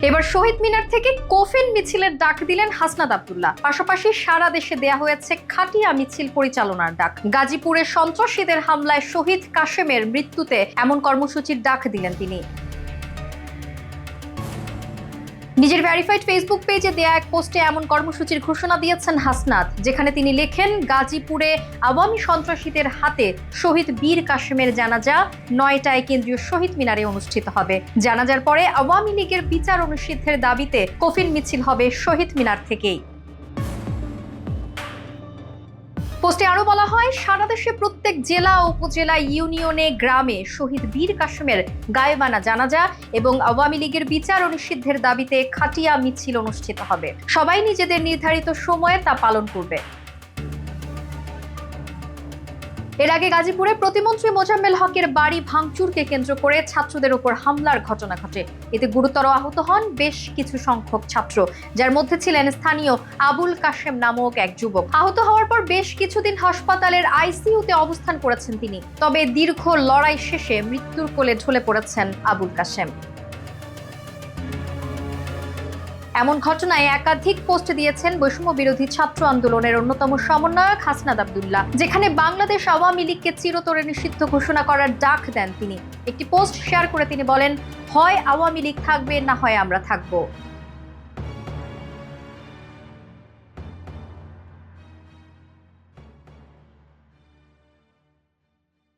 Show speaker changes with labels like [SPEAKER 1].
[SPEAKER 1] এবার শহীদ মিনার থেকে কফিন মিছিলের ডাক দিলেন হাসনাত আব্দুল্লাহ। পাশাপাশি সারা দেশে দেয়া হয়েছে খাটিয়া মিছিল পরিচালনার ডাক। গাজীপুরে সন্ত্রাসীদের হামলায় শহীদ কাশেমের মৃত্যুতে এমন কর্মসূচির ডাক দিলেন তিনি। নিজের ভেরিফাইড ফেসবুক পেজে দেয়া এক পোস্টে এমন কর্মসূচির ঘোষণা দিয়েছেন হাসনাত, যেখানে তিনি লেখেন, গাজীপুরে আওয়ামী সন্ত্রাসীদের হাতে শহীদ বীর কাশেমের জানাজা ৯টায় কেন্দ্রীয় শহীদ মিনারে অনুষ্ঠিত হবে। জানাজার পরে আওয়ামী লীগের বিচার অনুষিদ্ধের দাবিতে কফিন মিছিল হবে শহীদ মিনার থেকেই। পোস্টে আরো বলা হয়, সারা দেশে প্রত্যেক জেলা, উপজেলা, ইউনিয়নে, গ্রামে শহীদ বীর কাশেমের গায়েবানা জানাজা এবং আওয়ামী লীগের বিচার অনুষিদ্ধের দাবিতে খাটিয়া মিছিল অনুষ্ঠিত হবে। সবাই নিজেদের নির্ধারিত সময়ে তা পালন করবে। এর আগে গাজীপুরে প্রতিমন্ত্রী মোজাম্মেল হকের বাড়ি ভাঙচুরকে কেন্দ্র করে ছাত্রদের উপর হামলার ঘটনা ঘটে। এতে গুরুতর আহত হন বেশ কিছু সংখ্যক ছাত্র, যার মধ্যে ছিলেন স্থানীয় আবুল কাশেম নামক এক যুবক। আহত হওয়ার পর বেশ কিছুদিন হাসপাতালের আইসিইউতে অবস্থান করেছেন তিনি। তবে দীর্ঘ লড়াই শেষে মৃত্যুর কোলে ঢলে পড়েছেন আবুল কাশেম। এমন ঘটনায় একাধিক পোস্ট দিয়েছেন বৈষম্য বিরোধী ছাত্র আন্দোলনের অন্যতম সমন্বয়ক হাসনাত আব্দুল্লাহ, যেখানে বাংলাদেশ আওয়ামী লীগকে চিরতরে নিষিদ্ধ ঘোষণা করার ডাক দেন তিনি। একটি পোস্ট শেয়ার করে তিনি বলেন, হয় আওয়ামী লীগ থাকবে, না হয় আমরা থাকবো।